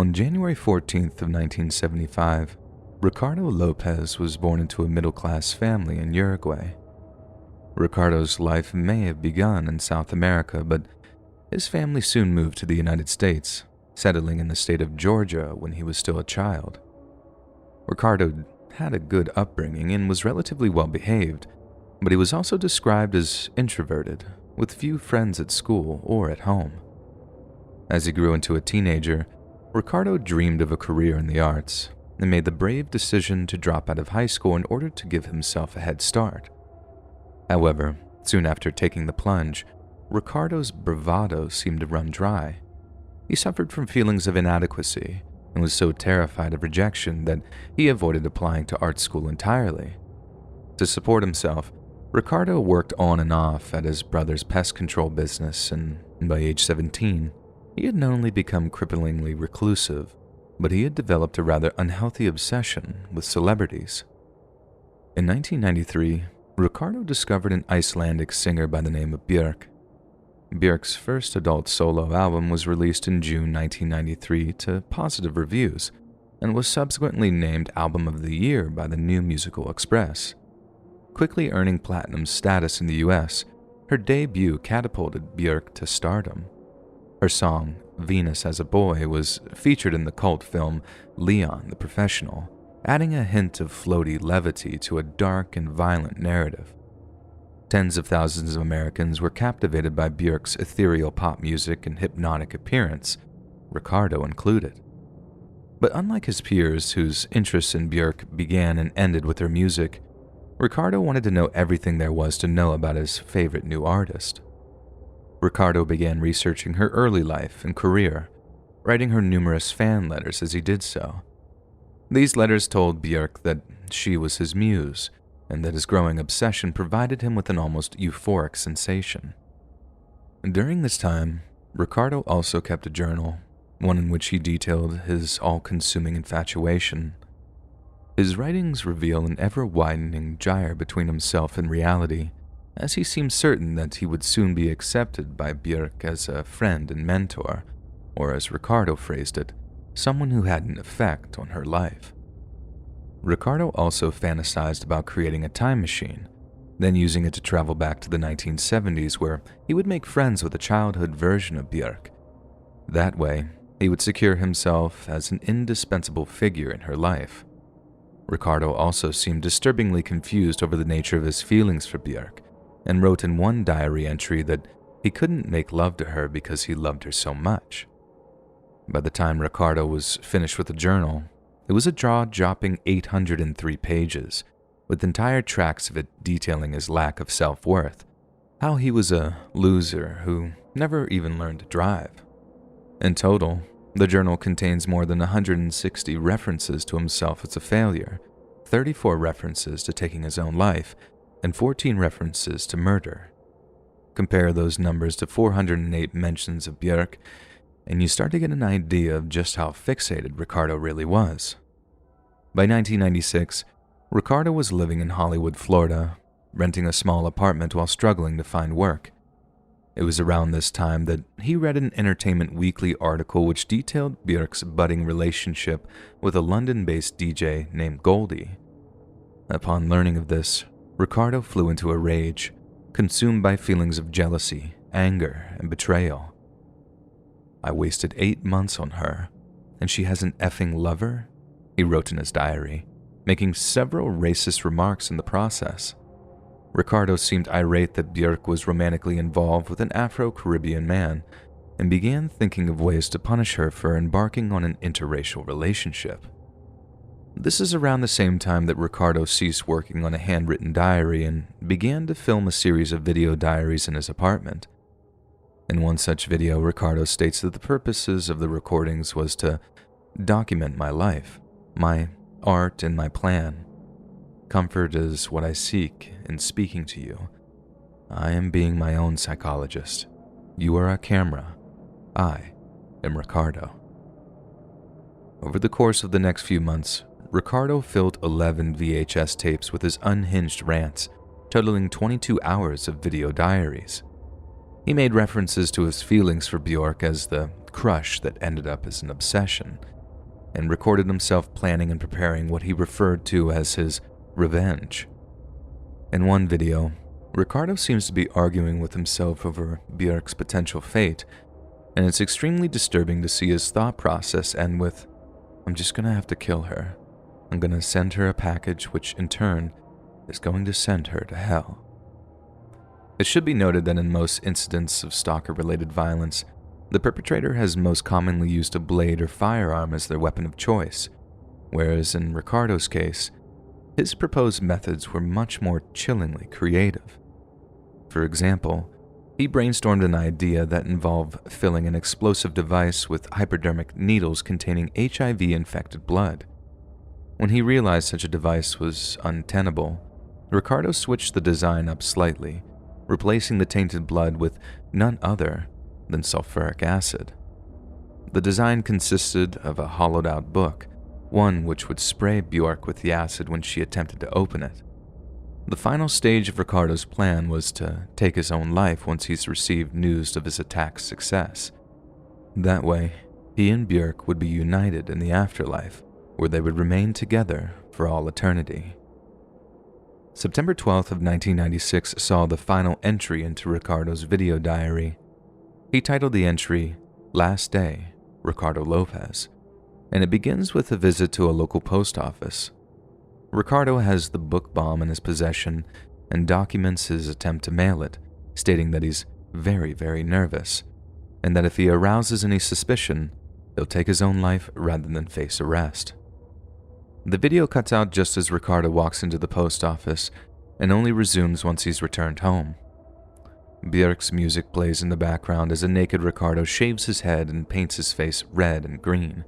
On January 14th of 1975, Ricardo Lopez was born into a middle-class family in Uruguay. Ricardo's life may have begun in South America, but his family soon moved to the United States, settling in the state of Georgia when he was still a child. Ricardo had a good upbringing and was relatively well-behaved, but he was also described as introverted, with few friends at school or at home. As he grew into a teenager, Ricardo dreamed of a career in the arts and made the brave decision to drop out of high school in order to give himself a head start. However, soon after taking the plunge, Ricardo's bravado seemed to run dry. He suffered from feelings of inadequacy and was so terrified of rejection that he avoided applying to art school entirely. To support himself, Ricardo worked on and off at his brother's pest control business, and by age 17, he had not only become cripplingly reclusive, but he had developed a rather unhealthy obsession with celebrities. In 1993, Ricardo discovered an Icelandic singer by the name of Björk. Björk's first adult solo album was released in June 1993 to positive reviews and was subsequently named Album of the Year by the New Musical Express. Quickly earning platinum status in the US, her debut catapulted Björk to stardom. Her song, Venus as a Boy, was featured in the cult film Leon the Professional, adding a hint of floaty levity to a dark and violent narrative. Tens of thousands of Americans were captivated by Björk's ethereal pop music and hypnotic appearance, Ricardo included. But unlike his peers, whose interests in Björk began and ended with her music, Ricardo wanted to know everything there was to know about his favorite new artist. Ricardo began researching her early life and career, writing her numerous fan letters as he did so. These letters told Björk that she was his muse, and that his growing obsession provided him with an almost euphoric sensation. During this time, Ricardo also kept a journal, one in which he detailed his all-consuming infatuation. His writings reveal an ever-widening gyre between himself and reality, as he seemed certain that he would soon be accepted by Björk as a friend and mentor, or as Ricardo phrased it, someone who had an effect on her life. Ricardo also fantasized about creating a time machine, then using it to travel back to the 1970s where he would make friends with a childhood version of Björk. That way, he would secure himself as an indispensable figure in her life. Ricardo also seemed disturbingly confused over the nature of his feelings for Björk, and wrote in one diary entry that he couldn't make love to her because he loved her so much. By the time Ricardo was finished with the journal, it was a jaw-dropping 803 pages, with entire tracts of it detailing his lack of self-worth, how he was a loser who never even learned to drive. In total, the journal contains more than 160 references to himself as a failure, 34 references to taking his own life, and 14 references to murder. Compare those numbers to 408 mentions of Björk, and you start to get an idea of just how fixated Ricardo really was. By 1996, Ricardo was living in Hollywood, Florida, renting a small apartment while struggling to find work. It was around this time that he read an Entertainment Weekly article which detailed Björk's budding relationship with a London-based DJ named Goldie. Upon learning of this, Ricardo flew into a rage, consumed by feelings of jealousy, anger, and betrayal. "I wasted 8 months on her, and she has an effing lover?" he wrote in his diary, making several racist remarks in the process. Ricardo seemed irate that Björk was romantically involved with an Afro-Caribbean man, and began thinking of ways to punish her for embarking on an interracial relationship. This is around the same time that Ricardo ceased working on a handwritten diary and began to film a series of video diaries in his apartment. In one such video, Ricardo states that the purposes of the recordings was to document my life, my art, and my plan. Comfort is what I seek in speaking to you. I am being my own psychologist. You are a camera. I am Ricardo. Over the course of the next few months, Ricardo filled 11 VHS tapes with his unhinged rants, totaling 22 hours of video diaries. He made references to his feelings for Björk as the crush that ended up as an obsession, and recorded himself planning and preparing what he referred to as his revenge. In one video, Ricardo seems to be arguing with himself over Björk's potential fate, and it's extremely disturbing to see his thought process end with, "I'm just gonna have to kill her. I'm gonna send her a package which, in turn, is going to send her to hell." It should be noted that in most incidents of stalker-related violence, the perpetrator has most commonly used a blade or firearm as their weapon of choice, whereas in Ricardo's case, his proposed methods were much more chillingly creative. For example, he brainstormed an idea that involved filling an explosive device with hypodermic needles containing HIV-infected blood. When he realized such a device was untenable, Ricardo switched the design up slightly, replacing the tainted blood with none other than sulfuric acid. The design consisted of a hollowed-out book, one which would spray Björk with the acid when she attempted to open it. The final stage of Ricardo's plan was to take his own life once he's received news of his attack's success. That way, he and Björk would be united in the afterlife, where they would remain together for all eternity. September 12th of 1996 saw the final entry into Ricardo's video diary. He titled the entry, "Last Day, Ricardo Lopez," and it begins with a visit to a local post office. Ricardo has the book bomb in his possession and documents his attempt to mail it, stating that he's very, very nervous, and that if he arouses any suspicion, he'll take his own life rather than face arrest. The video cuts out just as Ricardo walks into the post office and only resumes once he's returned home. Björk's music plays in the background as a naked Ricardo shaves his head and paints his face red and green.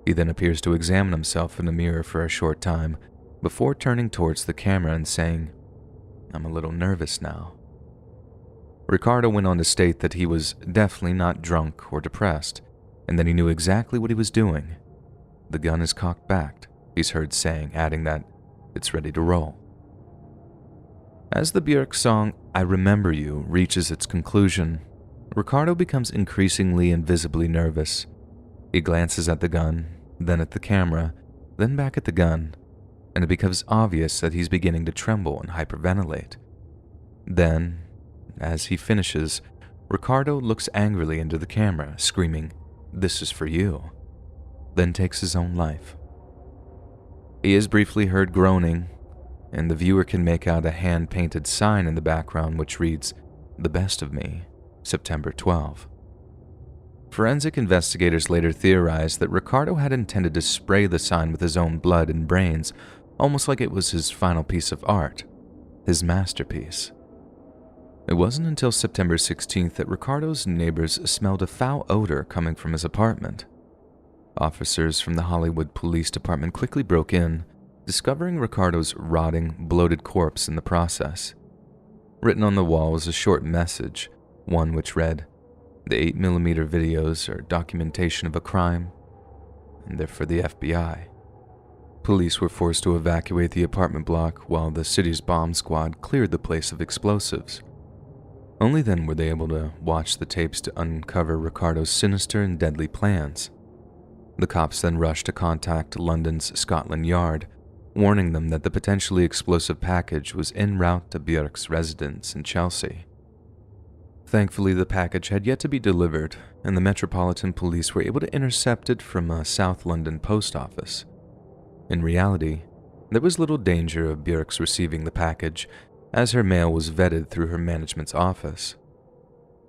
He then appears to examine himself in a mirror for a short time before turning towards the camera and saying, "I'm a little nervous now." Ricardo went on to state that he was definitely not drunk or depressed, and that he knew exactly what he was doing. "The gun is cocked back," he's heard saying, adding that it's ready to roll. As the Björk song "I Remember You" reaches its conclusion, Ricardo becomes increasingly and visibly nervous. He glances at the gun, then at the camera, then back at the gun, and it becomes obvious that he's beginning to tremble and hyperventilate. Then, as he finishes, Ricardo looks angrily into the camera, screaming, "This is for you," then takes his own life. He is briefly heard groaning, and the viewer can make out a hand-painted sign in the background which reads, "The Best of Me, September 12." Forensic investigators later theorized that Ricardo had intended to spray the sign with his own blood and brains, almost like it was his final piece of art, his masterpiece. It wasn't until September 16th that Ricardo's neighbors smelled a foul odor coming from his apartment. Officers from the Hollywood Police Department quickly broke in, discovering Ricardo's rotting, bloated corpse in the process. Written on the wall was a short message, one which read, "The 8mm videos are documentation of a crime, and they're for the FBI." Police were forced to evacuate the apartment block while the city's bomb squad cleared the place of explosives. Only then were they able to watch the tapes to uncover Ricardo's sinister and deadly plans. The cops then rushed to contact London's Scotland Yard, warning them that the potentially explosive package was en route to Björk's residence in Chelsea. Thankfully, the package had yet to be delivered, and the Metropolitan Police were able to intercept it from a South London post office. In reality, there was little danger of Björk's receiving the package, as her mail was vetted through her management's office.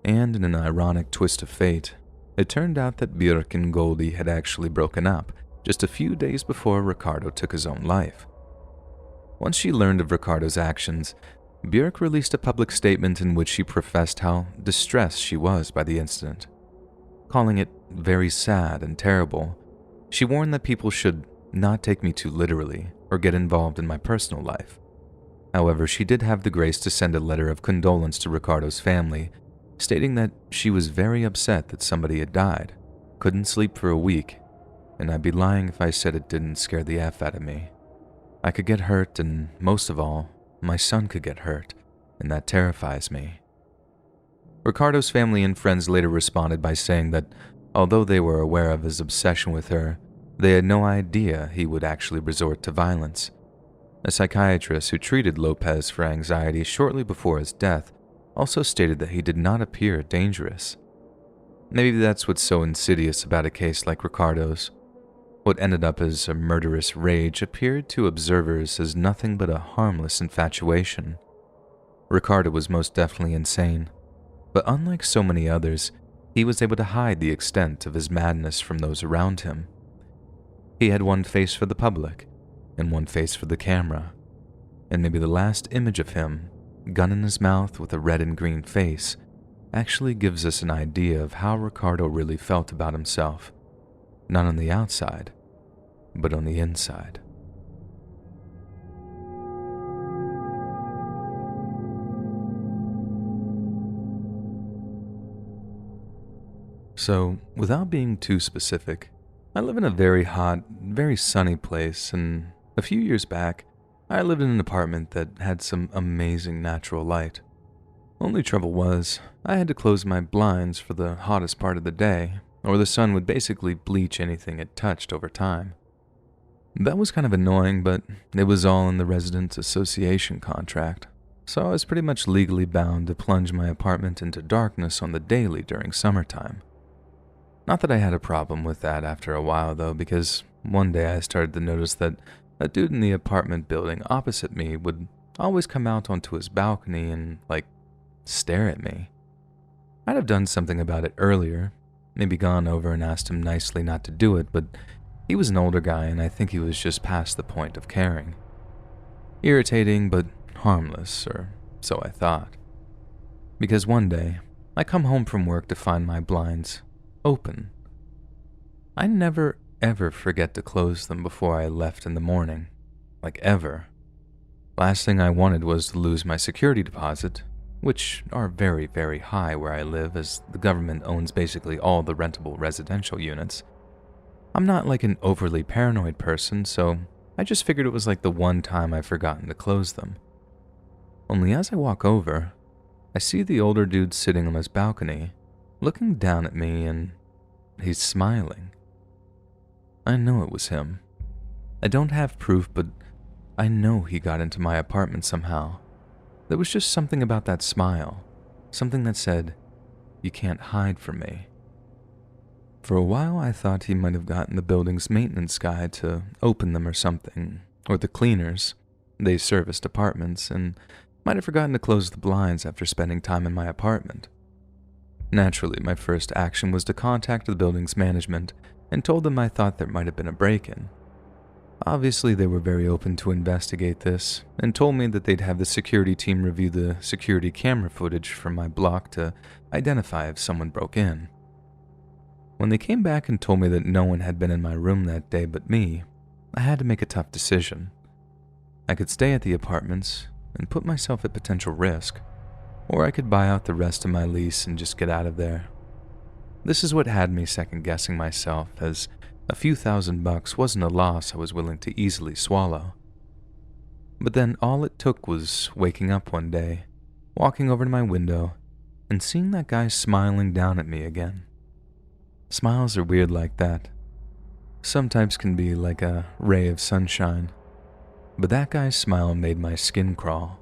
And in an ironic twist of fate, it turned out that Björk and Goldie had actually broken up just a few days before Ricardo took his own life. Once she learned of Ricardo's actions, Björk released a public statement in which she professed how distressed she was by the incident. Calling it very sad and terrible, she warned that people should not take me too literally or get involved in my personal life. However, she did have the grace to send a letter of condolence to Ricardo's family, stating that she was very upset that somebody had died, couldn't sleep for a week, and I'd be lying if I said it didn't scare the F out of me. I could get hurt, and most of all, my son could get hurt, and that terrifies me. Ricardo's family and friends later responded by saying that although they were aware of his obsession with her, They had no idea he would actually resort to violence. A psychiatrist who treated Lopez for anxiety shortly before his death also stated that he did not appear dangerous. Maybe that's what's so insidious about a case like Ricardo's. What ended up as a murderous rage appeared to observers as nothing but a harmless infatuation. Ricardo was most definitely insane, but unlike so many others, he was able to hide the extent of his madness from those around him. He had one face for the public, and one face for the camera, and maybe the last image of him, gun in his mouth with a red and green face, actually gives us an idea of how Ricardo really felt about himself, not on the outside, but on the inside. So, without being too specific, I live in a very hot, very sunny place, and a few years back, I lived in an apartment that had some amazing natural light. Only trouble was, I had to close my blinds for the hottest part of the day, or the sun would basically bleach anything it touched over time. That was kind of annoying, but it was all in the Residents Association contract, so I was pretty much legally bound to plunge my apartment into darkness on the daily during summertime. Not that I had a problem with that after a while, though, because one day I started to notice that a dude in the apartment building opposite me would always come out onto his balcony and, stare at me. I'd have done something about it earlier, maybe gone over and asked him nicely not to do it, but he was an older guy and I think he was just past the point of caring. Irritating, but harmless, or so I thought. Because one day, I come home from work to find my blinds open. I never ever forget to close them before I left in the morning. Ever. Last thing I wanted was to lose my security deposit, which are very, very high where I live as the government owns basically all the rentable residential units. I'm not an overly paranoid person, so I just figured it was the one time I've forgotten to close them. Only as I walk over, I see the older dude sitting on his balcony, looking down at me, and he's smiling. I know it was him. I don't have proof, but I know he got into my apartment somehow. There was just something about that smile, something that said, "You can't hide from me." For a while I thought he might have gotten the building's maintenance guy to open them or something, or the cleaners. They serviced apartments, and might have forgotten to close the blinds after spending time in my apartment. Naturally, my first action was to contact the building's management and told them I thought there might have been a break-in. Obviously, they were very open to investigate this and told me that they'd have the security team review the security camera footage from my block to identify if someone broke in. When they came back and told me that no one had been in my room that day but me, I had to make a tough decision. I could stay at the apartments and put myself at potential risk, or I could buy out the rest of my lease and just get out of there. This is what had me second-guessing myself, as a few $1,000 wasn't a loss I was willing to easily swallow. But then all it took was waking up one day, walking over to my window, and seeing that guy smiling down at me again. Smiles are weird like that. Some types can be like a ray of sunshine, but that guy's smile made my skin crawl.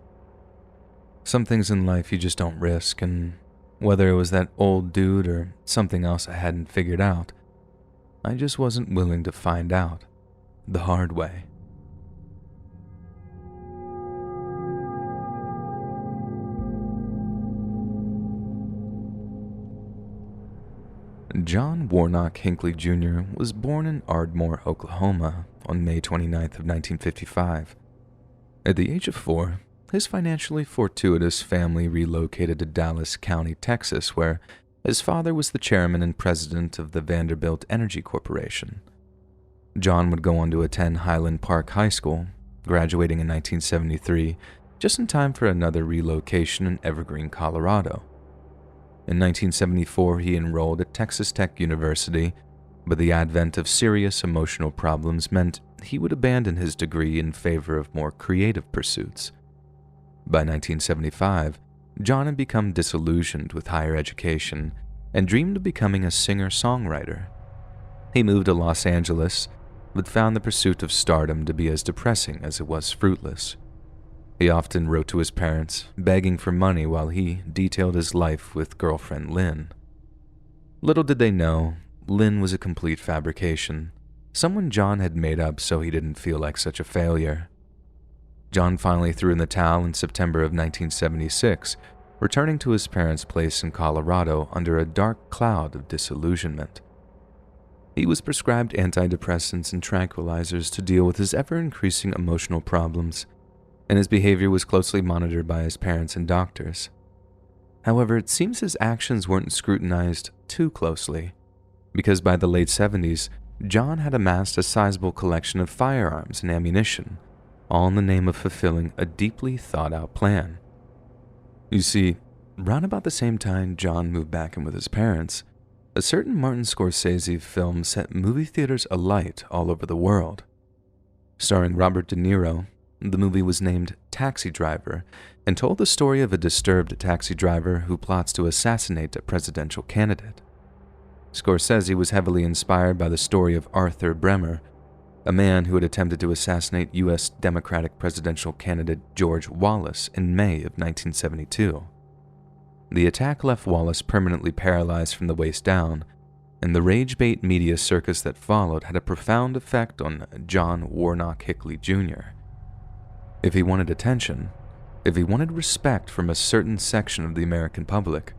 Some things in life you just don't risk, and whether it was that old dude or something else I hadn't figured out, I just wasn't willing to find out the hard way. John Warnock Hinckley Jr. was born in Ardmore, Oklahoma on May 29th of 1955. At the age of 4, his financially fortuitous family relocated to Dallas County, Texas, where his father was the chairman and president of the Vanderbilt Energy Corporation. John would go on to attend Highland Park High School, graduating in 1973, just in time for another relocation in Evergreen, Colorado. In 1974, he enrolled at Texas Tech University, but the advent of serious emotional problems meant he would abandon his degree in favor of more creative pursuits. By 1975, John had become disillusioned with higher education and dreamed of becoming a singer-songwriter. He moved to Los Angeles but found the pursuit of stardom to be as depressing as it was fruitless. He often wrote to his parents, begging for money while he detailed his life with girlfriend Lynn. Little did they know, Lynn was a complete fabrication, someone John had made up so he didn't feel like such a failure. John finally threw in the towel in September of 1976, returning to his parents' place in Colorado under a dark cloud of disillusionment. He was prescribed antidepressants and tranquilizers to deal with his ever-increasing emotional problems, and his behavior was closely monitored by his parents and doctors. However, it seems his actions weren't scrutinized too closely, because by the late 70s, John had amassed a sizable collection of firearms and ammunition, all in the name of fulfilling a deeply thought-out plan. You see, round about the same time John moved back in with his parents, a certain Martin Scorsese film set movie theaters alight all over the world. Starring Robert De Niro, the movie was named Taxi Driver and told the story of a disturbed taxi driver who plots to assassinate a presidential candidate. Scorsese was heavily inspired by the story of Arthur Bremer, a man who had attempted to assassinate U.S. Democratic presidential candidate George Wallace in May of 1972. The attack left Wallace permanently paralyzed from the waist down, and the rage-bait media circus that followed had a profound effect on John Warnock Hickley Jr. If he wanted attention, if he wanted respect from a certain section of the American public,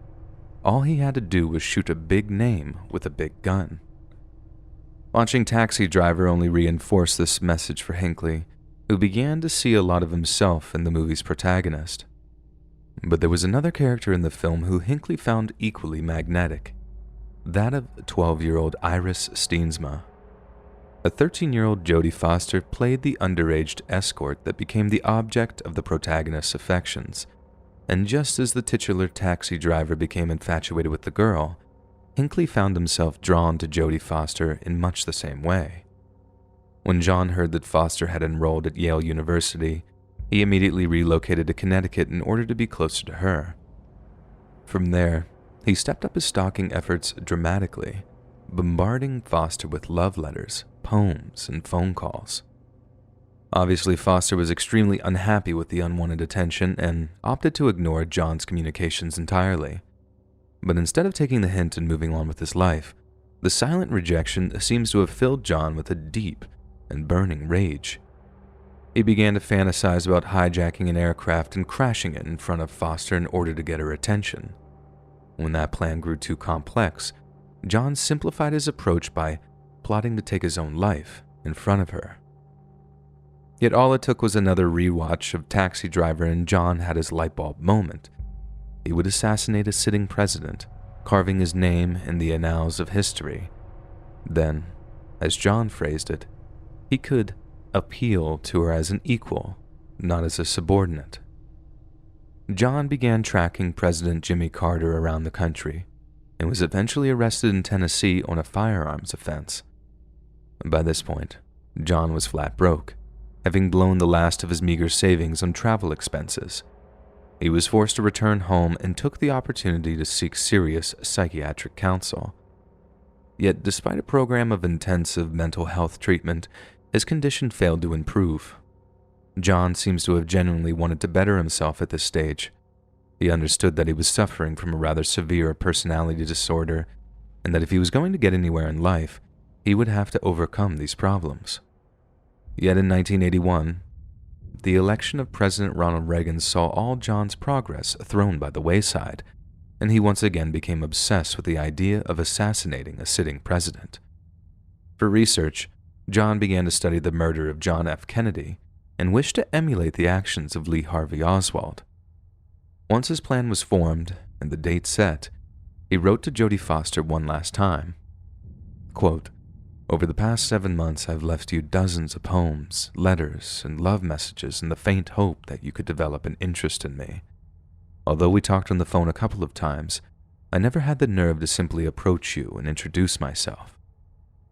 all he had to do was shoot a big name with a big gun. Watching Taxi Driver only reinforced this message for Hinckley, who began to see a lot of himself in the movie's protagonist. But there was another character in the film who Hinckley found equally magnetic, that of 12-year-old Iris Steensma. A 13-year-old Jodie Foster played the underage escort that became the object of the protagonist's affections, and just as the titular taxi driver became infatuated with the girl, Hinckley found himself drawn to Jodie Foster in much the same way. When John heard that Foster had enrolled at Yale University, he immediately relocated to Connecticut in order to be closer to her. From there, he stepped up his stalking efforts dramatically, bombarding Foster with love letters, poems, and phone calls. Obviously, Foster was extremely unhappy with the unwanted attention and opted to ignore John's communications entirely. But instead of taking the hint and moving on with his life, the silent rejection seems to have filled John with a deep and burning rage. He began to fantasize about hijacking an aircraft and crashing it in front of Foster in order to get her attention. When that plan grew too complex, John simplified his approach by plotting to take his own life in front of her. Yet all it took was another rewatch of Taxi Driver and John had his lightbulb moment. He would assassinate a sitting president, carving his name in the annals of history. Then, as John phrased it, he could appeal to her as an equal, not as a subordinate. John began tracking President Jimmy Carter around the country and was eventually arrested in Tennessee on a firearms offense. By this point, John was flat broke, having blown the last of his meager savings on travel expenses. He was forced to return home and took the opportunity to seek serious psychiatric counsel. Yet, despite a program of intensive mental health treatment, his condition failed to improve. John seems to have genuinely wanted to better himself at this stage. He understood that he was suffering from a rather severe personality disorder, and that if he was going to get anywhere in life, he would have to overcome these problems. Yet in 1981, the election of President Ronald Reagan saw all John's progress thrown by the wayside, and he once again became obsessed with the idea of assassinating a sitting president. For research, John began to study the murder of John F. Kennedy and wished to emulate the actions of Lee Harvey Oswald. Once his plan was formed and the date set, he wrote to Jodie Foster one last time. Quote, "Over the past 7 months, I've left you dozens of poems, letters, and love messages in the faint hope that you could develop an interest in me. Although we talked on the phone a couple of times, I never had the nerve to simply approach you and introduce myself.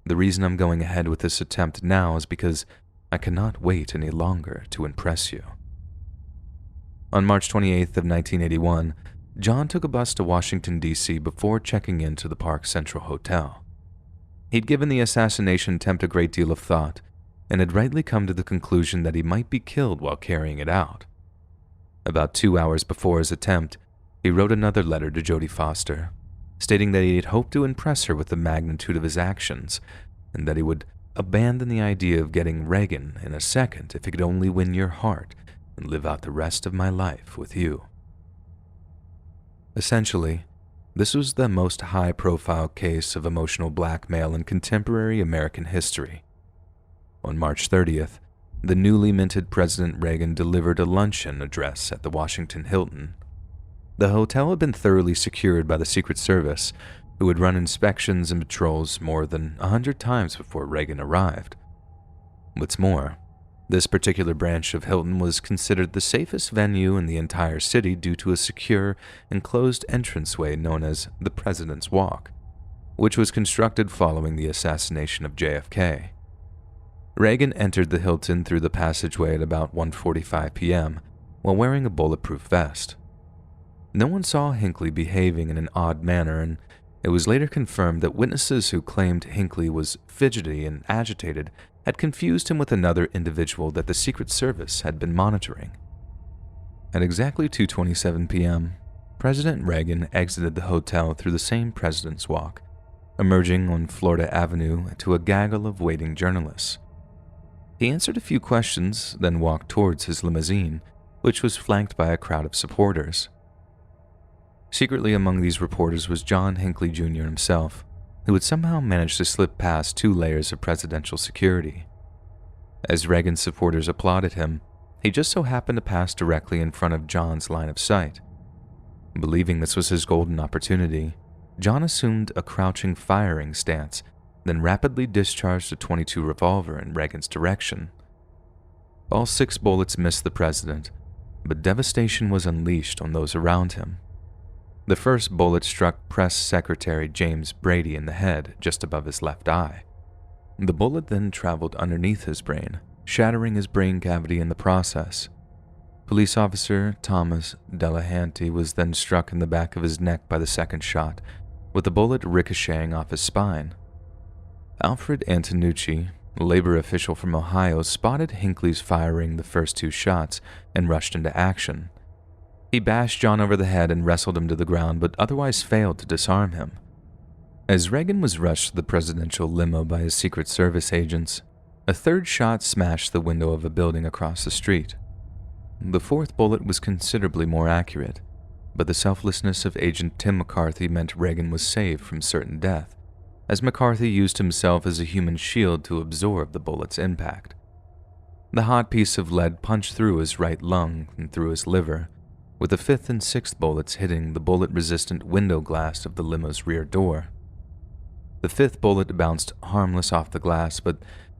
The reason I'm going ahead with this attempt now is because I cannot wait any longer to impress you." On March 28th of 1981, John took a bus to Washington, D.C. before checking into the Park Central Hotel. He'd given the assassination attempt a great deal of thought and had rightly come to the conclusion that he might be killed while carrying it out. About 2 hours before his attempt, he wrote another letter to Jodie Foster, stating that he had hoped to impress her with the magnitude of his actions and that he would abandon the idea of getting Reagan in a second if he could only win your heart and live out the rest of my life with you. Essentially, this was the most high-profile case of emotional blackmail in contemporary American history. On March 30th, the newly minted President Reagan delivered a luncheon address at the Washington Hilton. The hotel had been thoroughly secured by the Secret Service, who had run inspections and patrols more than 100 times before Reagan arrived. What's more, this particular branch of Hilton was considered the safest venue in the entire city due to a secure, enclosed entranceway known as the President's Walk, which was constructed following the assassination of JFK. Reagan entered the Hilton through the passageway at about 1:45 p.m. while wearing a bulletproof vest. No one saw Hinckley behaving in an odd manner, and it was later confirmed that witnesses who claimed Hinckley was fidgety and agitated had confused him with another individual that the Secret Service had been monitoring. At exactly 2:27 p.m., President Reagan exited the hotel through the same President's Walk, emerging on Florida Avenue to a gaggle of waiting journalists. He answered a few questions, then walked towards his limousine, which was flanked by a crowd of supporters. Secretly among these reporters was John Hinckley Jr. himself, who had somehow managed to slip past 2 layers of presidential security. As Reagan's supporters applauded him, he just so happened to pass directly in front of John's line of sight. Believing this was his golden opportunity, John assumed a crouching firing stance, then rapidly discharged a .22 revolver in Reagan's direction. All 6 bullets missed the president, but devastation was unleashed on those around him. The first bullet struck Press Secretary James Brady in the head, just above his left eye. The bullet then traveled underneath his brain, shattering his brain cavity in the process. Police officer Thomas Delahanty was then struck in the back of his neck by the second shot, with the bullet ricocheting off his spine. Alfred Antonucci, a labor official from Ohio, spotted Hinckley's firing the first 2 shots and rushed into action. He bashed John over the head and wrestled him to the ground, but otherwise failed to disarm him. As Reagan was rushed to the presidential limo by his Secret Service agents, a 3rd shot smashed the window of a building across the street. The 4th bullet was considerably more accurate, but the selflessness of Agent Tim McCarthy meant Reagan was saved from certain death, as McCarthy used himself as a human shield to absorb the bullet's impact. The hot piece of lead punched through his right lung and through his liver, with the 5th and 6th bullets hitting the bullet-resistant window glass of the limo's rear door. The 5th bullet bounced harmless off the glass, but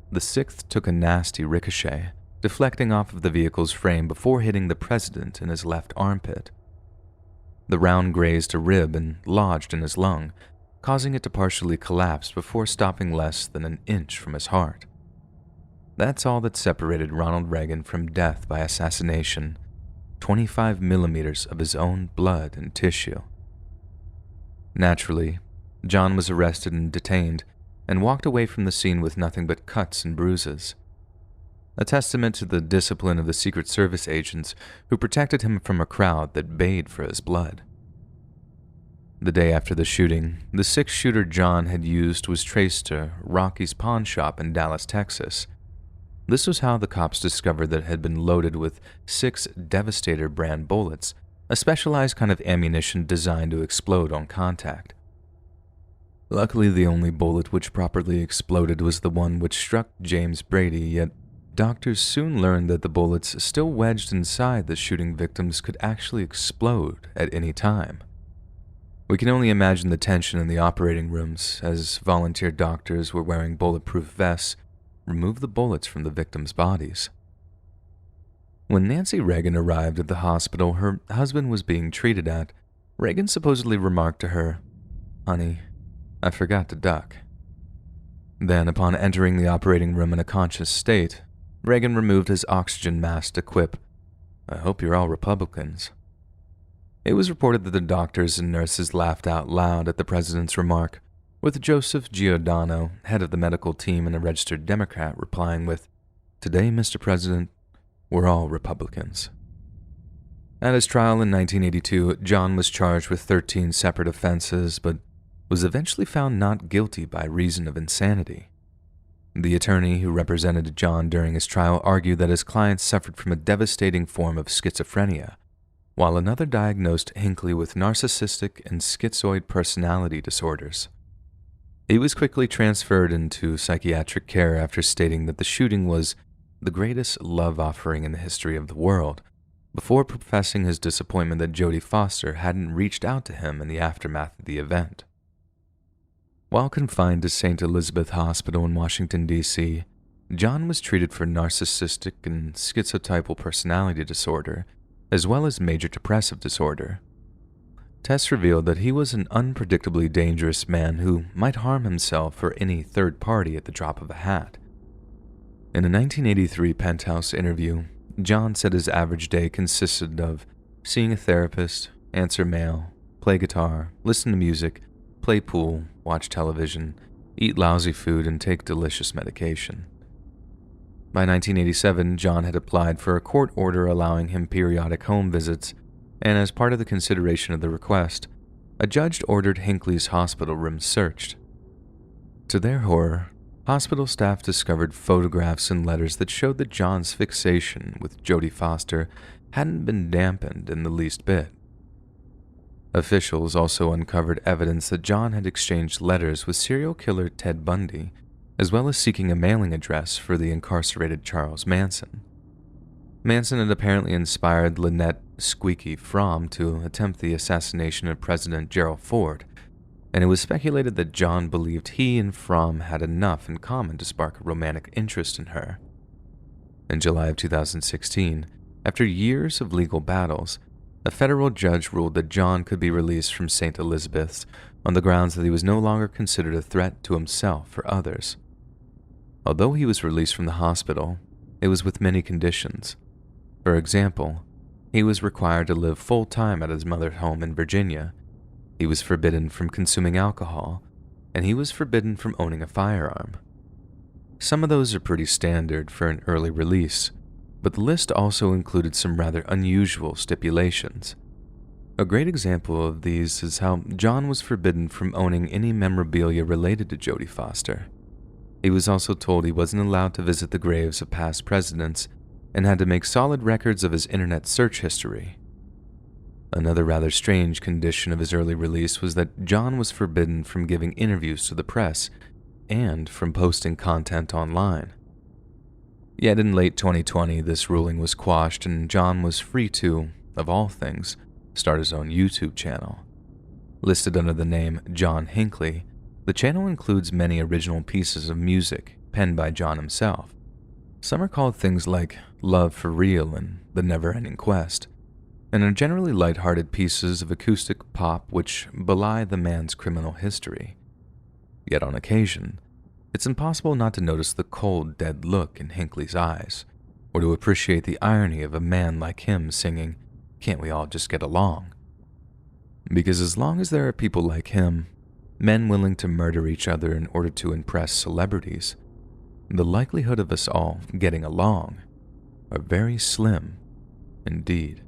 the 6th took a nasty ricochet, deflecting off of the vehicle's frame before hitting the president in his left armpit. The round grazed a rib and lodged in his lung, causing it to partially collapse before stopping less than an inch from his heart. That's all that separated Ronald Reagan from death by assassination: 25 millimeters of his own blood and tissue. Naturally, John was arrested and detained, and walked away from the scene with nothing but cuts and bruises. A testament to the discipline of the Secret Service agents who protected him from a crowd that bayed for his blood. The day after the shooting, the 6-shooter John had used was traced to Rocky's pawn shop in Dallas, Texas. This was how the cops discovered that it had been loaded with 6 Devastator brand bullets, a specialized kind of ammunition designed to explode on contact. Luckily, the only bullet which properly exploded was the one which struck James Brady, yet doctors soon learned that the bullets still wedged inside the shooting victims could actually explode at any time. We can only imagine the tension in the operating rooms as volunteer doctors were wearing bulletproof vests remove the bullets from the victims' bodies. When Nancy Reagan arrived at the hospital her husband was being treated at, Reagan supposedly remarked to her, "Honey, I forgot to duck." Then, upon entering the operating room in a conscious state, Reagan removed his oxygen mask to quip, "I hope you're all Republicans." It was reported that the doctors and nurses laughed out loud at the president's remark, with Joseph Giordano, head of the medical team and a registered Democrat, replying with, "Today, Mr. President, we're all Republicans." At his trial in 1982, John was charged with 13 separate offenses, but was eventually found not guilty by reason of insanity. The attorney who represented John during his trial argued that his client suffered from a devastating form of schizophrenia, while another diagnosed Hinckley with narcissistic and schizoid personality disorders. He was quickly transferred into psychiatric care after stating that the shooting was the greatest love offering in the history of the world, before professing his disappointment that Jodie Foster hadn't reached out to him in the aftermath of the event. While confined to St. Elizabeth Hospital in Washington, D.C., John was treated for narcissistic and schizotypal personality disorder, as well as major depressive disorder. Tests revealed that he was an unpredictably dangerous man who might harm himself or any third party at the drop of a hat. In a 1983 Penthouse interview, John said his average day consisted of seeing a therapist, answer mail, play guitar, listen to music, play pool, watch television, eat lousy food, and take delicious medication. By 1987, John had applied for a court order allowing him periodic home visits, and as part of the consideration of the request, a judge ordered Hinckley's hospital room searched. To their horror, hospital staff discovered photographs and letters that showed that John's fixation with Jodie Foster hadn't been dampened in the least bit. Officials also uncovered evidence that John had exchanged letters with serial killer Ted Bundy, as well as seeking a mailing address for the incarcerated Charles Manson. Manson had apparently inspired Lynette "Squeaky" Fromm to attempt the assassination of President Gerald Ford, and it was speculated that John believed he and Fromm had enough in common to spark a romantic interest in her. In July of 2016, after years of legal battles, a federal judge ruled that John could be released from St. Elizabeth's on the grounds that he was no longer considered a threat to himself or others. Although he was released from the hospital, it was with many conditions. For example, he was required to live full-time at his mother's home in Virginia. He was forbidden from consuming alcohol, and he was forbidden from owning a firearm. Some of those are pretty standard for an early release, but the list also included some rather unusual stipulations. A great example of these is how John was forbidden from owning any memorabilia related to Jodie Foster. He was also told he wasn't allowed to visit the graves of past presidents and had to make solid records of his internet search history. Another rather strange condition of his early release was that John was forbidden from giving interviews to the press and from posting content online. Yet in late 2020, this ruling was quashed and John was free to, of all things, start his own YouTube channel. Listed under the name John Hinckley, the channel includes many original pieces of music penned by John himself. Some are called things like Love for Real and The Never-Ending Quest, and are generally lighthearted pieces of acoustic pop which belie the man's criminal history. Yet on occasion, it's impossible not to notice the cold, dead look in Hinckley's eyes, or to appreciate the irony of a man like him singing, "Can't we all just get along?" Because as long as there are people like him, men willing to murder each other in order to impress celebrities, the likelihood of us all getting along are very slim indeed.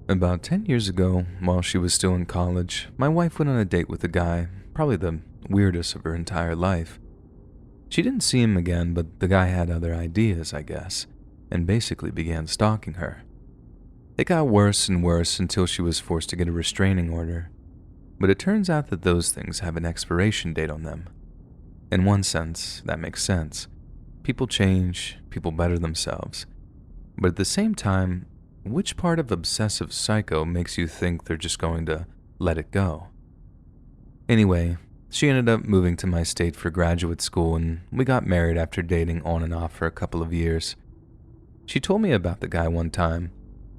About 10 years ago, while she was still in college, my wife went on a date with a guy, probably the weirdest of her entire life. She didn't see him again, but the guy had other ideas, I guess, and basically began stalking her. It got worse and worse until she was forced to get a restraining order. But it turns out that those things have an expiration date on them. In one sense, that makes sense. People change, people better themselves. But at the same time, which part of obsessive psycho makes you think they're just going to let it go? Anyway, she ended up moving to my state for graduate school, and we got married after dating on and off for a couple of years. She told me about the guy one time,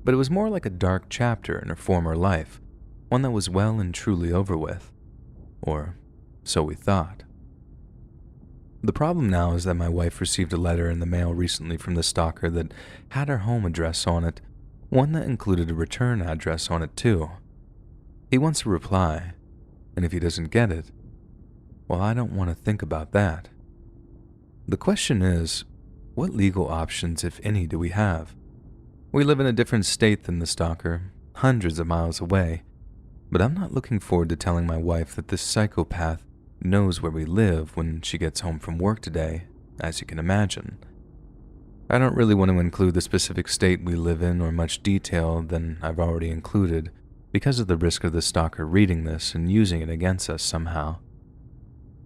but it was more like a dark chapter in her former life, one that was well and truly over with. Or so we thought. The problem now is that my wife received a letter in the mail recently from the stalker that had her home address on it, one that included a return address on it too. He wants a reply, and if he doesn't get it, well, I don't want to think about that. The question is, what legal options, if any, do we have? We live in a different state than the stalker, hundreds of miles away, but I'm not looking forward to telling my wife that this psychopath knows where we live when she gets home from work today, as you can imagine. I don't really want to include the specific state we live in or much detail than I've already included because of the risk of the stalker reading this and using it against us somehow.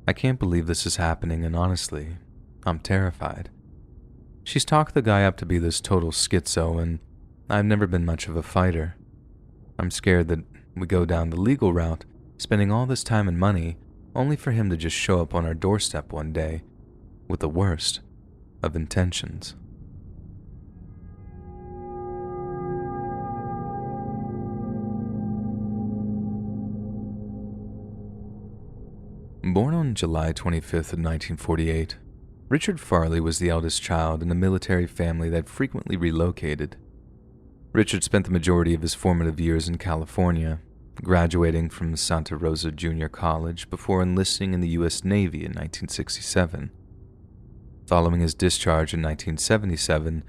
I can't believe this is happening, and honestly, I'm terrified. She's talked the guy up to be this total schizo, and I've never been much of a fighter. I'm scared that we go down the legal route, spending all this time and money, only for him to just show up on our doorstep one day with the worst of intentions. Born on July 25th of 1948, Richard Farley was the eldest child in a military family that frequently relocated. Richard spent the majority of his formative years in California, graduating from Santa Rosa Junior College before enlisting in the U.S. Navy in 1967. Following his discharge in 1977,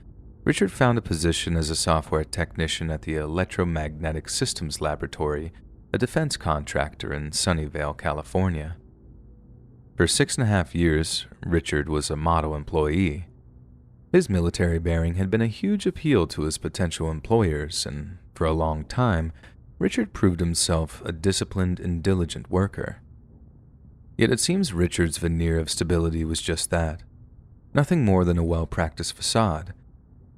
Richard found a position as a software technician at the Electromagnetic Systems Laboratory, a defense contractor in Sunnyvale, California. For 6.5 years, Richard was a model employee. His military bearing had been a huge appeal to his potential employers, and for a long time, Richard proved himself a disciplined and diligent worker. Yet it seems Richard's veneer of stability was just that, nothing more than a well-practiced facade,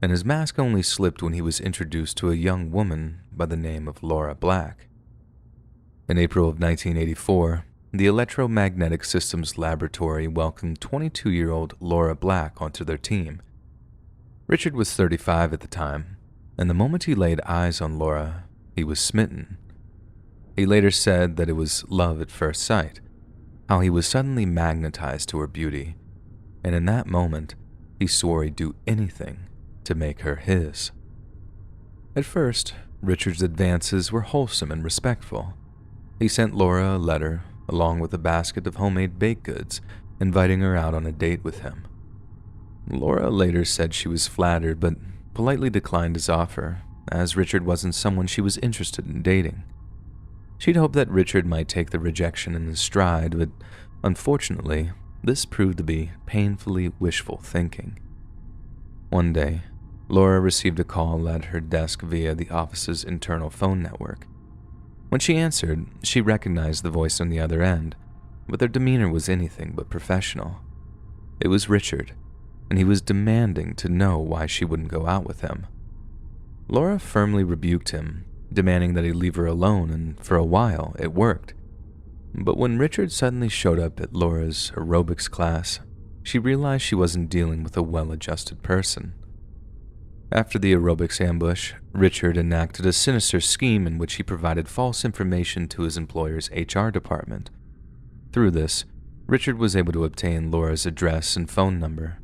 and his mask only slipped when he was introduced to a young woman by the name of Laura Black. In April of 1984, the Electromagnetic Systems Laboratory welcomed 22-year-old Laura Black onto their team. Richard was 35 at the time, and the moment he laid eyes on Laura, he was smitten. He later said that it was love at first sight, how he was suddenly magnetized to her beauty, and in that moment, he swore he'd do anything to make her his. At first, Richard's advances were wholesome and respectful. He sent Laura a letter, along with a basket of homemade baked goods, inviting her out on a date with him. Laura later said she was flattered, but politely declined his offer, as Richard wasn't someone she was interested in dating. She'd hoped that Richard might take the rejection in his stride, but unfortunately, this proved to be painfully wishful thinking. One day, Laura received a call at her desk via the office's internal phone network. When she answered, she recognized the voice on the other end, but their demeanor was anything but professional. It was Richard, and he was demanding to know why she wouldn't go out with him. Laura firmly rebuked him, demanding that he leave her alone, and for a while it worked. But when Richard suddenly showed up at Laura's aerobics class, she realized she wasn't dealing with a well-adjusted person. After the aerobics ambush, Richard enacted a sinister scheme in which he provided false information to his employer's HR department. Through this, Richard was able to obtain Laura's address and phone number.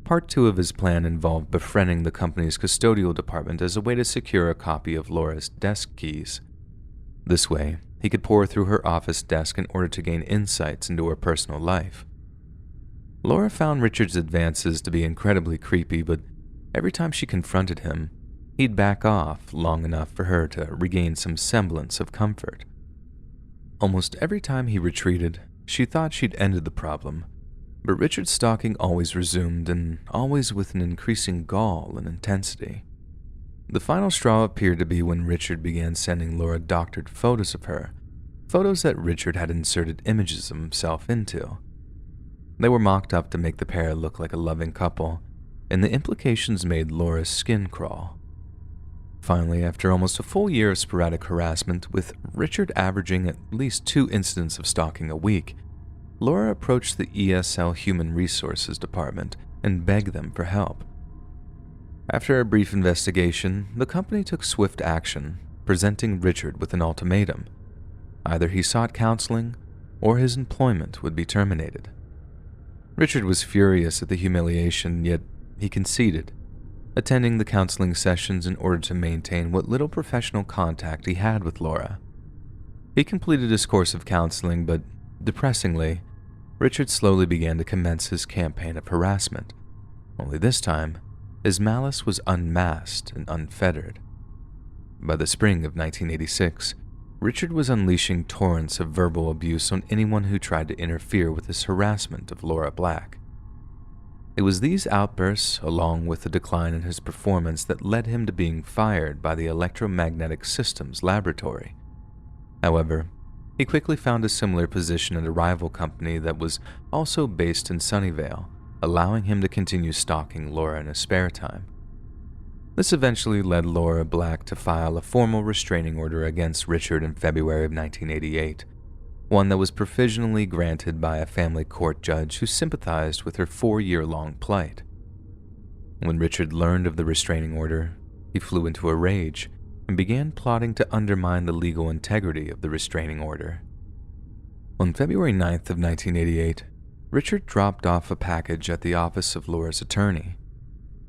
Part 2 of his plan involved befriending the company's custodial department as a way to secure a copy of Laura's desk keys. This way, he could pore through her office desk in order to gain insights into her personal life. Laura found Richard's advances to be incredibly creepy, but every time she confronted him, he'd back off long enough for her to regain some semblance of comfort. Almost every time he retreated, she thought she'd ended the problem, but Richard's stalking always resumed, and always with an increasing gall and intensity. The final straw appeared to be when Richard began sending Laura doctored photos of her, photos that Richard had inserted images of himself into. They were mocked up to make the pair look like a loving couple, and the implications made Laura's skin crawl. Finally, after almost a full year of sporadic harassment, with Richard averaging at least 2 incidents of stalking a week, Laura approached the ESL Human Resources Department and begged them for help. After a brief investigation, the company took swift action, presenting Richard with an ultimatum. Either he sought counseling, or his employment would be terminated. Richard was furious at the humiliation, yet he conceded, attending the counseling sessions in order to maintain what little professional contact he had with Laura. He completed his course of counseling, but depressingly, Richard slowly began to commence his campaign of harassment, only this time, his malice was unmasked and unfettered. By the spring of 1986, Richard was unleashing torrents of verbal abuse on anyone who tried to interfere with his harassment of Laura Black. It was these outbursts, along with the decline in his performance, that led him to being fired by the Electromagnetic Systems Laboratory. However, he quickly found a similar position at a rival company that was also based in Sunnyvale, allowing him to continue stalking Laura in his spare time. This eventually led Laura Black to file a formal restraining order against Richard in February of 1988, one that was provisionally granted by a family court judge who sympathized with her 4-year-long plight. When Richard learned of the restraining order, he flew into a rage and began plotting to undermine the legal integrity of the restraining order. On February 9th of 1988, Richard dropped off a package at the office of Laura's attorney.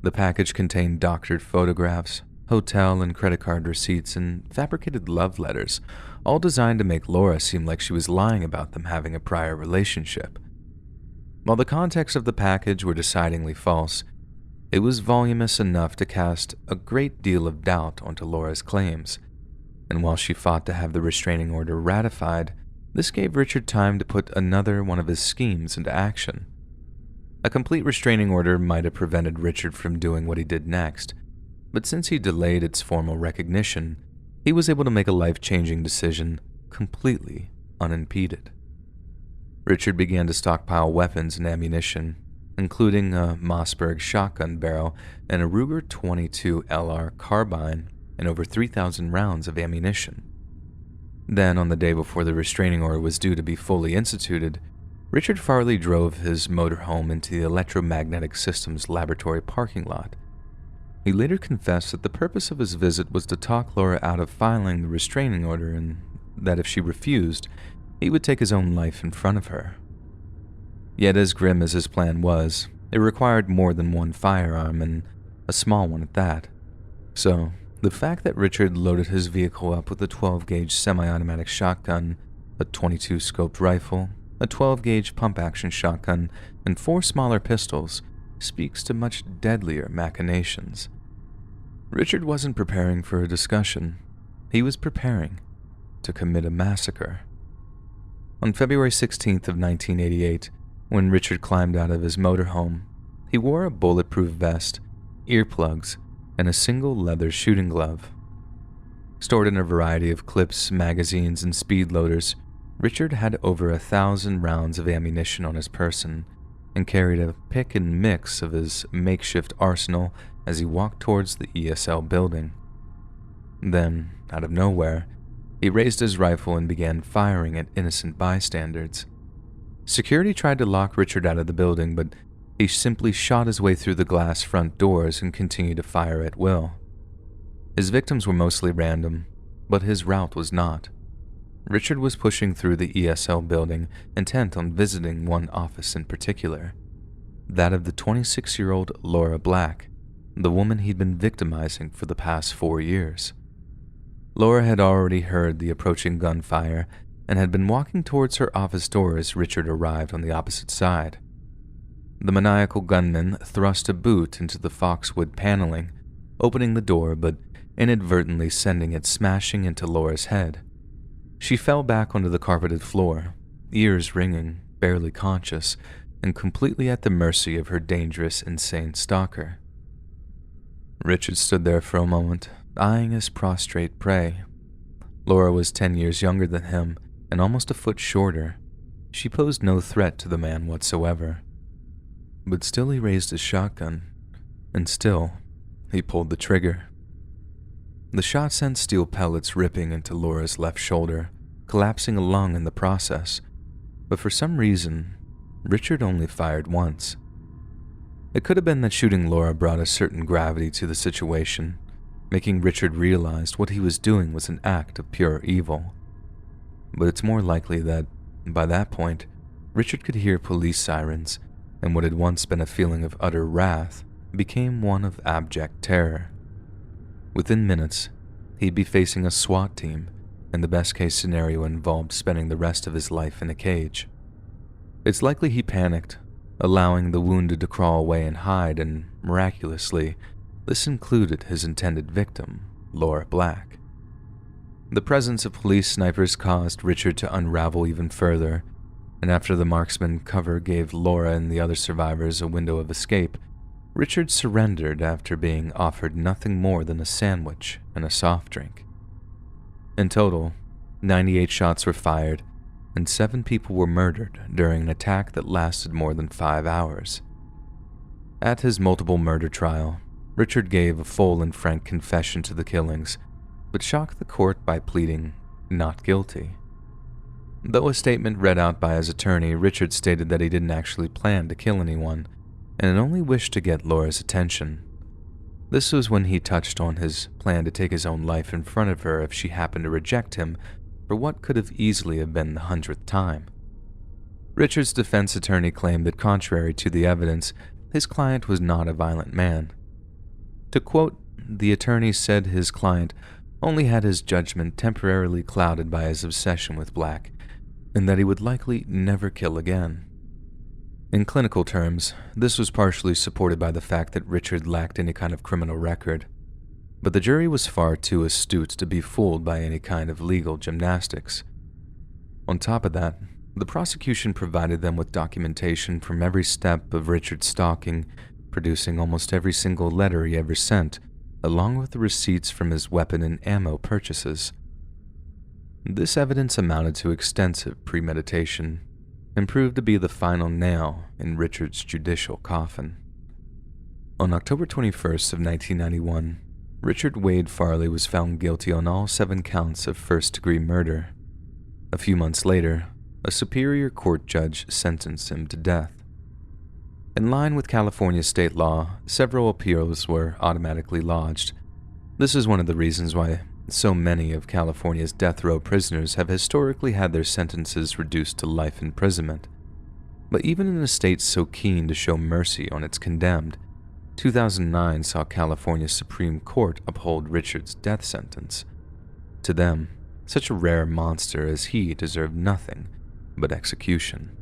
The package contained doctored photographs, hotel and credit card receipts, and fabricated love letters, all designed to make Laura seem like she was lying about them having a prior relationship. While the contents of the package were decidedly false, it was voluminous enough to cast a great deal of doubt onto Laura's claims, and while she fought to have the restraining order ratified, this gave Richard time to put another one of his schemes into action. A complete restraining order might have prevented Richard from doing what he did next, but since he delayed its formal recognition, he was able to make a life-changing decision completely unimpeded. Richard began to stockpile weapons and ammunition, including a Mossberg shotgun barrel and a Ruger .22 LR carbine and over 3,000 rounds of ammunition. Then, on the day before the restraining order was due to be fully instituted, Richard Farley drove his motorhome into the Electromagnetic Systems Laboratory parking lot. He later confessed that the purpose of his visit was to talk Laura out of filing the restraining order and that if she refused, he would take his own life in front of her. Yet as grim as his plan was, it required more than one firearm, and a small one at that. So, the fact that Richard loaded his vehicle up with a 12-gauge semi-automatic shotgun, a .22 scoped rifle, a 12-gauge pump-action shotgun, and 4 smaller pistols speaks to much deadlier machinations. Richard wasn't preparing for a discussion. He was preparing to commit a massacre. On February 16th of 1988, when Richard climbed out of his motorhome, he wore a bulletproof vest, earplugs, and a single leather shooting glove. Stored in a variety of clips, magazines, and speed loaders, Richard had over 1,000 rounds of ammunition on his person and carried a pick and mix of his makeshift arsenal as he walked towards the ESL building. Then, out of nowhere, he raised his rifle and began firing at innocent bystanders. Security tried to lock Richard out of the building, but he simply shot his way through the glass front doors and continued to fire at will. His victims were mostly random, but his route was not. Richard was pushing through the ESL building, intent on visiting one office in particular, that of the 26-year-old Laura Black, the woman he'd been victimizing for the past 4 years. Laura had already heard the approaching gunfire and had been walking towards her office door as Richard arrived on the opposite side. The maniacal gunman thrust a boot into the foxwood paneling, opening the door but inadvertently sending it smashing into Laura's head. She fell back onto the carpeted floor, ears ringing, barely conscious, and completely at the mercy of her dangerous, insane stalker. Richard stood there for a moment, eyeing his prostrate prey. Laura was 10 years younger than him and almost a foot shorter. She posed no threat to the man whatsoever. But still he raised his shotgun, and still he pulled the trigger. The shot sent steel pellets ripping into Laura's left shoulder, collapsing a lung in the process, but for some reason, Richard only fired once. It could have been that shooting Laura brought a certain gravity to the situation, making Richard realize what he was doing was an act of pure evil. But it's more likely that, by that point, Richard could hear police sirens and what had once been a feeling of utter wrath became one of abject terror. Within minutes, he'd be facing a SWAT team, and the best-case scenario involved spending the rest of his life in a cage. It's likely he panicked, allowing the wounded to crawl away and hide, and miraculously, this included his intended victim, Laura Black. The presence of police snipers caused Richard to unravel even further, and after the marksman cover gave Laura and the other survivors a window of escape, Richard surrendered after being offered nothing more than a sandwich and a soft drink. In total, 98 shots were fired, and 7 people were murdered during an attack that lasted more than 5 hours. At his multiple murder trial, Richard gave a full and frank confession to the killings, but shocked the court by pleading not guilty. Though a statement read out by his attorney, Richard stated that he didn't actually plan to kill anyone, and had only wished to get Laura's attention. This was when he touched on his plan to take his own life in front of her if she happened to reject him for what could have easily have been the 100th time. Richard's defense attorney claimed that contrary to the evidence, his client was not a violent man. To quote, the attorney said his client only had his judgment temporarily clouded by his obsession with Black, and that he would likely never kill again. In clinical terms, this was partially supported by the fact that Richard lacked any kind of criminal record, but the jury was far too astute to be fooled by any kind of legal gymnastics. On top of that, the prosecution provided them with documentation from every step of Richard's stalking, producing almost every single letter he ever sent, along with the receipts from his weapon and ammo purchases. This evidence amounted to extensive premeditation and proved to be the final nail in Richard's judicial coffin. On October 21st of 1991, Richard Wade Farley was found guilty on all 7 counts of first-degree murder. A few months later, a superior court judge sentenced him to death. In line with California state law, several appeals were automatically lodged. This is one of the reasons why so many of California's death row prisoners have historically had their sentences reduced to life imprisonment. But even in a state so keen to show mercy on its condemned, 2009 saw California's Supreme Court uphold Richard's death sentence. To them, such a rare monster as he deserved nothing but execution.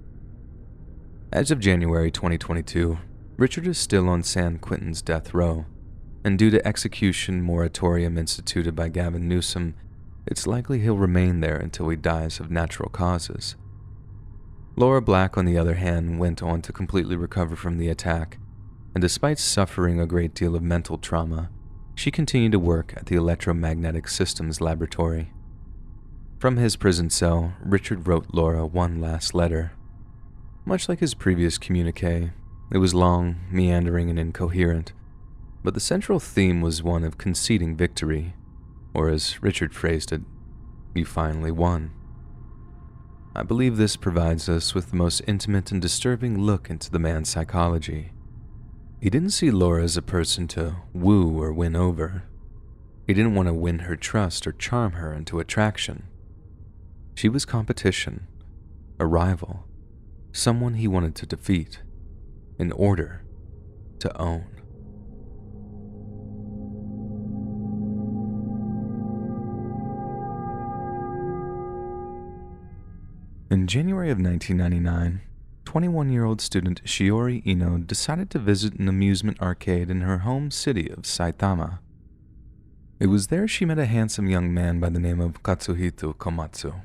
As of January 2022, Richard is still on San Quentin's death row, and due to execution moratorium instituted by Gavin Newsom, it's likely he'll remain there until he dies of natural causes. Laura Black, on the other hand, went on to completely recover from the attack, and despite suffering a great deal of mental trauma, she continued to work at the Electromagnetic Systems Laboratory. From his prison cell, Richard wrote Laura one last letter. Much like his previous communique, it was long, meandering, and incoherent, but the central theme was one of conceding victory, or as Richard phrased it, "You finally won." I believe this provides us with the most intimate and disturbing look into the man's psychology. He didn't see Laura as a person to woo or win over. He didn't want to win her trust or charm her into attraction. She was competition, a rival, someone he wanted to defeat, in order to own. In January of 1999, 21-year-old student Shiori Ino decided to visit an amusement arcade in her home city of Saitama. It was there she met a handsome young man by the name of Katsuhito Komatsu,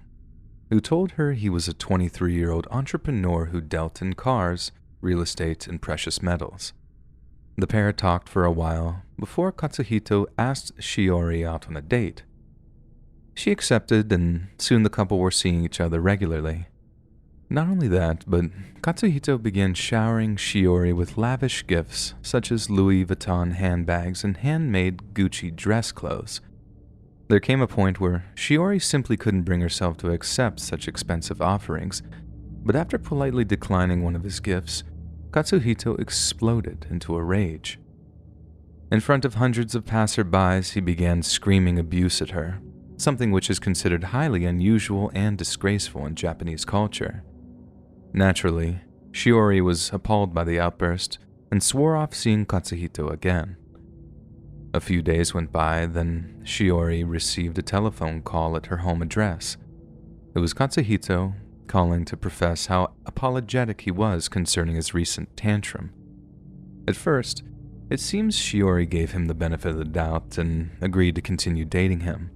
who told her he was a 23-year-old entrepreneur who dealt in cars, real estate, and precious metals. The pair talked for a while before Katsuhito asked Shiori out on a date. She accepted, and soon the couple were seeing each other regularly. Not only that, but Katsuhito began showering Shiori with lavish gifts such as Louis Vuitton handbags and handmade Gucci dress clothes. There came a point where Shiori simply couldn't bring herself to accept such expensive offerings, but after politely declining one of his gifts, Katsuhito exploded into a rage. In front of hundreds of passerbys, he began screaming abuse at her, something which is considered highly unusual and disgraceful in Japanese culture. Naturally, Shiori was appalled by the outburst and swore off seeing Katsuhito again. A few days went by, then Shiori received a telephone call at her home address. It was Katsuhito calling to profess how apologetic he was concerning his recent tantrum. At first, it seems Shiori gave him the benefit of the doubt and agreed to continue dating him.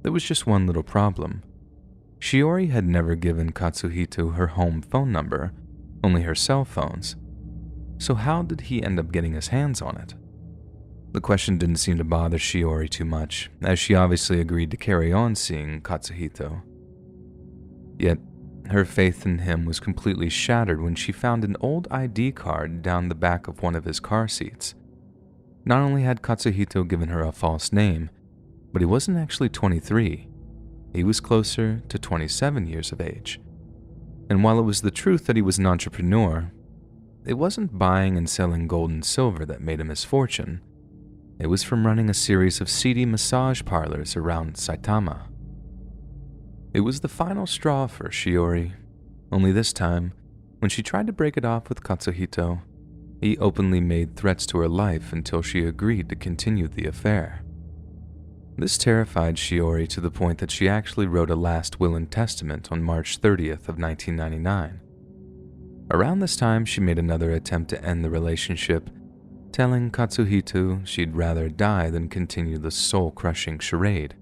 There was just one little problem. Shiori had never given Katsuhito her home phone number, only her cell phones. So how did he end up getting his hands on it? The question didn't seem to bother Shiori too much, as she obviously agreed to carry on seeing Katsuhito. Yet, her faith in him was completely shattered when she found an old ID card down the back of one of his car seats. Not only had Katsuhito given her a false name, but he wasn't actually 23. He was closer to 27 years of age. And while it was the truth that he was an entrepreneur, it wasn't buying and selling gold and silver that made him his fortune. It was from running a series of seedy massage parlors around Saitama. It was the final straw for Shiori, only this time, when she tried to break it off with Katsuhito, he openly made threats to her life until she agreed to continue the affair. This terrified Shiori to the point that she actually wrote a last will and testament on March 30th of 1999. Around this time, she made another attempt to end the relationship, telling Katsuhito she'd rather die than continue the soul-crushing charade.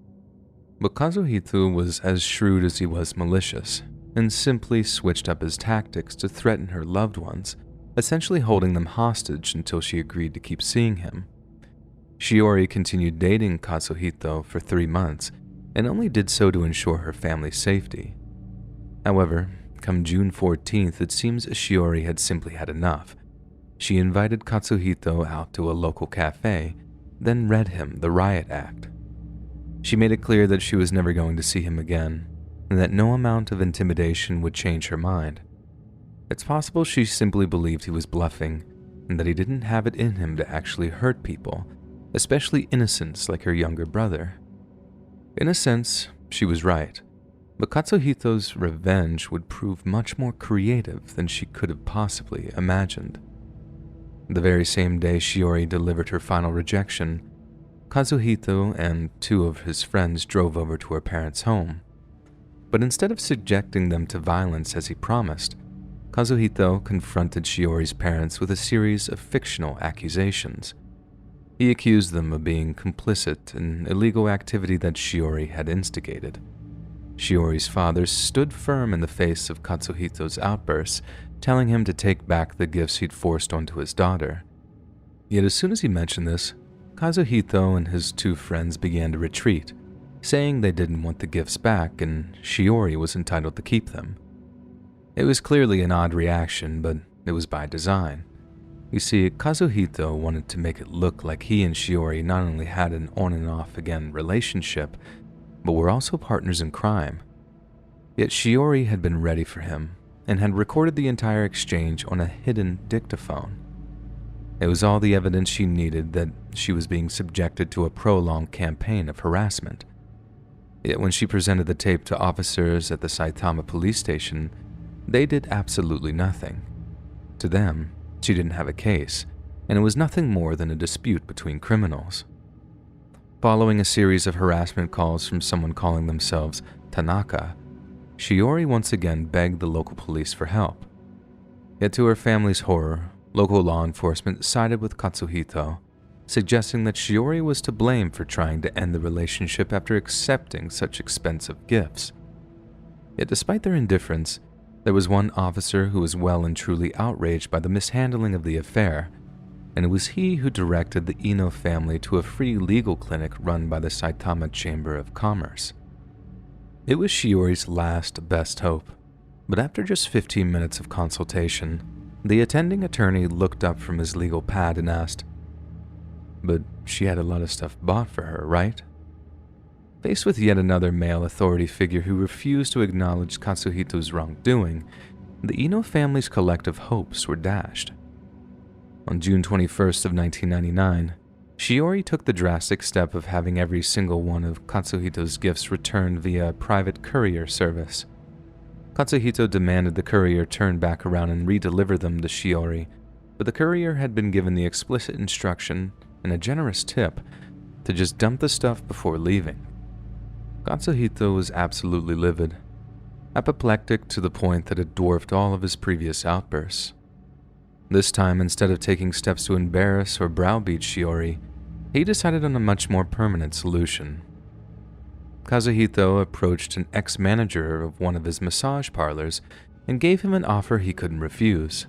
But Katsuhito was as shrewd as he was malicious, and simply switched up his tactics to threaten her loved ones, essentially holding them hostage until she agreed to keep seeing him. Shiori continued dating Katsuhito for 3 months, and only did so to ensure her family's safety. However, come June 14th, it seems Shiori had simply had enough. She invited Katsuhito out to a local cafe, then read him the riot act. She made it clear that she was never going to see him again, and that no amount of intimidation would change her mind. It's possible she simply believed he was bluffing, and that he didn't have it in him to actually hurt people, especially innocents like her younger brother. In a sense, she was right, but Katsuhito's revenge would prove much more creative than she could have possibly imagined. The very same day Shiori delivered her final rejection, Katsuhito and 2 of his friends drove over to her parents' home. But instead of subjecting them to violence as he promised, Katsuhito confronted Shiori's parents with a series of fictional accusations. He accused them of being complicit in illegal activity that Shiori had instigated. Shiori's father stood firm in the face of Katsuhito's outbursts, telling him to take back the gifts he'd forced onto his daughter. Yet as soon as he mentioned this, Katsuhito and his 2 friends began to retreat, saying they didn't want the gifts back and Shiori was entitled to keep them. It was clearly an odd reaction, but it was by design. You see, Katsuhito wanted to make it look like he and Shiori not only had an on and off again relationship, but were also partners in crime. Yet Shiori had been ready for him and had recorded the entire exchange on a hidden dictaphone. It was all the evidence she needed that she was being subjected to a prolonged campaign of harassment. Yet when she presented the tape to officers at the Saitama police station, they did absolutely nothing. To them, she didn't have a case, and it was nothing more than a dispute between criminals. Following a series of harassment calls from someone calling themselves Tanaka, Shiori once again begged the local police for help. Yet to her family's horror, local law enforcement sided with Katsuhito, suggesting that Shiori was to blame for trying to end the relationship after accepting such expensive gifts. Yet despite their indifference, there was one officer who was well and truly outraged by the mishandling of the affair, and it was he who directed the Ino family to a free legal clinic run by the Saitama Chamber of Commerce. It was Shiori's last best hope, but after just 15 minutes of consultation, the attending attorney looked up from his legal pad and asked, "But she had a lot of stuff bought for her, right?" Faced with yet another male authority figure who refused to acknowledge Katsuhito's wrongdoing, the Ino family's collective hopes were dashed. On June 21st of 1999, Shiori took the drastic step of having every single one of Katsuhito's gifts returned via private courier service. Katsuhito demanded the courier turn back around and redeliver them to Shiori, but the courier had been given the explicit instruction and a generous tip to just dump the stuff before leaving. Katsuhito was absolutely livid, apoplectic to the point that it dwarfed all of his previous outbursts. This time, instead of taking steps to embarrass or browbeat Shiori, he decided on a much more permanent solution. Kazuhito approached an ex-manager of one of his massage parlors and gave him an offer he couldn't refuse.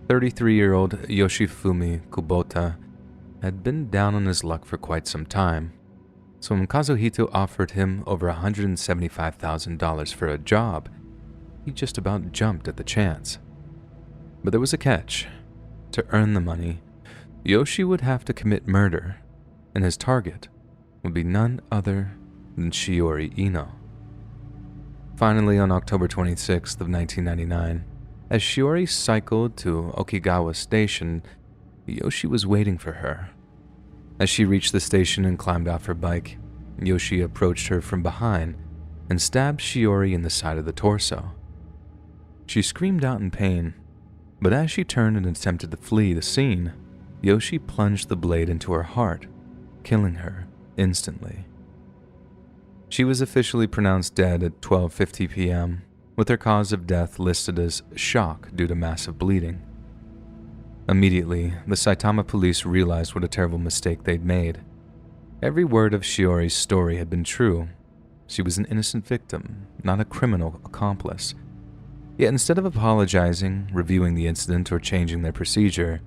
33-year-old Yoshifumi Kubota had been down on his luck for quite some time, so when Kazuhito offered him over $175,000 for a job, he just about jumped at the chance. But there was a catch. To earn the money, Yoshi would have to commit murder, and his target would be none other than Shiori Ino. Finally, on October 26th of 1999, as Shiori cycled to Okigawa Station, Yoshi was waiting for her. As she reached the station and climbed off her bike, Yoshi approached her from behind and stabbed Shiori in the side of the torso. She screamed out in pain, but as she turned and attempted to flee the scene, Yoshi plunged the blade into her heart, killing her instantly. She was officially pronounced dead at 12:50 p.m., with her cause of death listed as shock due to massive bleeding. Immediately, the Saitama police realized what a terrible mistake they'd made. Every word of Shiori's story had been true. She was an innocent victim, not a criminal accomplice. Yet instead of apologizing, reviewing the incident, or changing their procedure,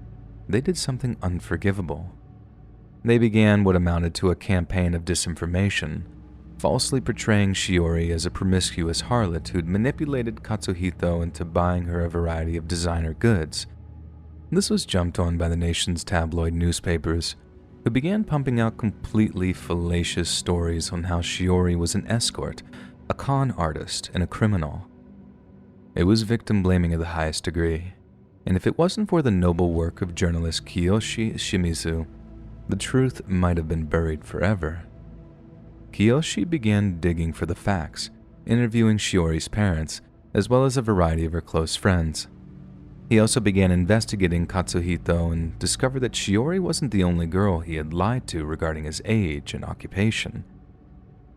they did something unforgivable. They began what amounted to a campaign of disinformation, falsely portraying Shiori as a promiscuous harlot who'd manipulated Katsuhito into buying her a variety of designer goods. This was jumped on by the nation's tabloid newspapers, who began pumping out completely fallacious stories on how Shiori was an escort, a con artist, and a criminal. It was victim blaming of the highest degree, and if it wasn't for the noble work of journalist Kiyoshi Shimizu, the truth might have been buried forever. Kiyoshi began digging for the facts, interviewing Shiori's parents, as well as a variety of her close friends. He also began investigating Katsuhito and discovered that Shiori wasn't the only girl he had lied to regarding his age and occupation.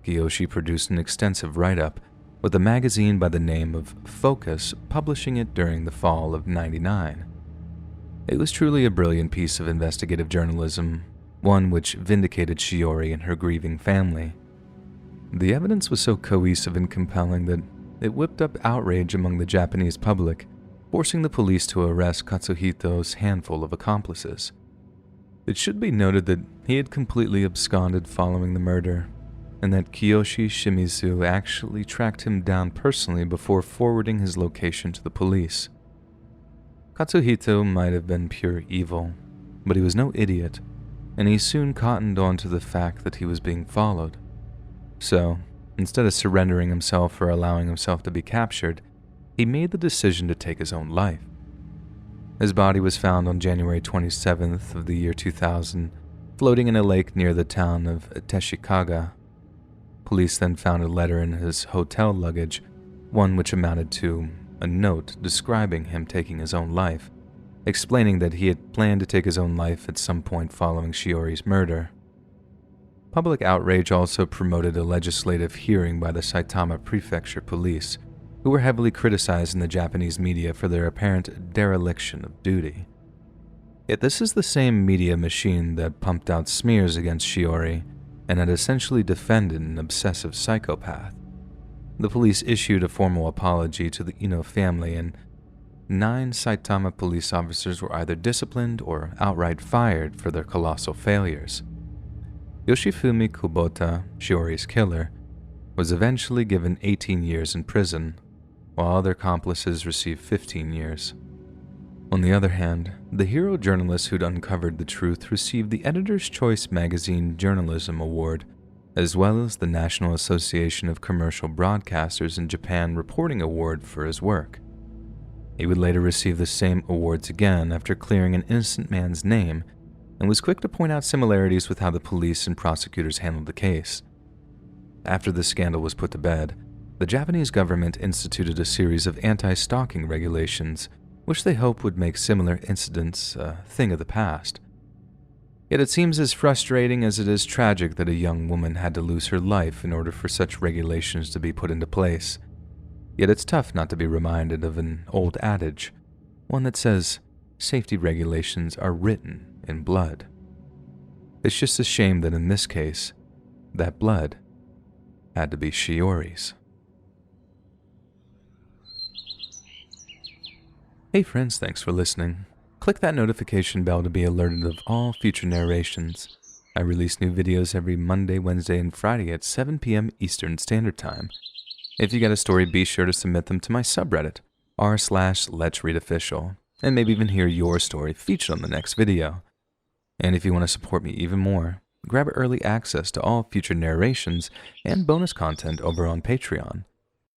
Kiyoshi produced an extensive write-up, with a magazine by the name of Focus publishing it during the fall of '99. It was truly a brilliant piece of investigative journalism, one which vindicated Shiori and her grieving family. The evidence was so cohesive and compelling that it whipped up outrage among the Japanese public, forcing the police to arrest Katsuhito's handful of accomplices. It should be noted that he had completely absconded following the murder, and that Kiyoshi Shimizu actually tracked him down personally before forwarding his location to the police. Katsuhito might have been pure evil, but he was no idiot, and he soon cottoned on to the fact that he was being followed. So, instead of surrendering himself or allowing himself to be captured, he made the decision to take his own life. His body was found on January 27th of the year 2000, floating in a lake near the town of Teshikaga. Police then found a letter in his hotel luggage, one which amounted to a note describing him taking his own life, explaining that he had planned to take his own life at some point following Shiori's murder. Public outrage also promoted a legislative hearing by the Saitama Prefecture Police, who were heavily criticized in the Japanese media for their apparent dereliction of duty. Yet this is the same media machine that pumped out smears against Shiori and had essentially defended an obsessive psychopath. The police issued a formal apology to the Ino family, and 9 Saitama police officers were either disciplined or outright fired for their colossal failures. Yoshifumi Kubota, Shiori's killer, was eventually given 18 years in prison, while other accomplices received 15 years. On the other hand, the hero journalist who'd uncovered the truth received the Editor's Choice Magazine Journalism Award, as well as the National Association of Commercial Broadcasters in Japan Reporting Award for his work. He would later receive the same awards again after clearing an innocent man's name, and was quick to point out similarities with how the police and prosecutors handled the case. After the scandal was put to bed, The Japanese government instituted a series of anti-stalking regulations, which they hope would make similar incidents a thing of the past. Yet it seems as frustrating as it is tragic that a young woman had to lose her life in order for such regulations to be put into place. Yet it's tough not to be reminded of an old adage, one that says, safety regulations are written in blood. It's just a shame that in this case, that blood had to be Shiori's. Hey friends, thanks for listening. Click that notification bell to be alerted of all future narrations. I release new videos every Monday, Wednesday, and Friday at 7 p.m. Eastern Standard Time. If you got a story, be sure to submit them to my subreddit, r/letsreadofficial, and maybe even hear your story featured on the next video. And if you want to support me even more, grab early access to all future narrations and bonus content over on Patreon,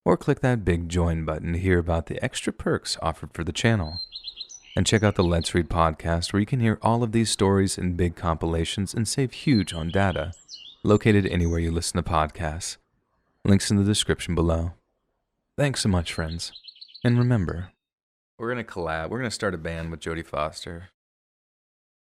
or click that big join button to hear about the extra perks offered for the channel. And check out the Let's Read podcast, where you can hear all of these stories in big compilations and save huge on data, located anywhere you listen to podcasts. Links in the description below. Thanks so much, friends. And remember, we're going to collab. We're going to start a band with Jodie Foster.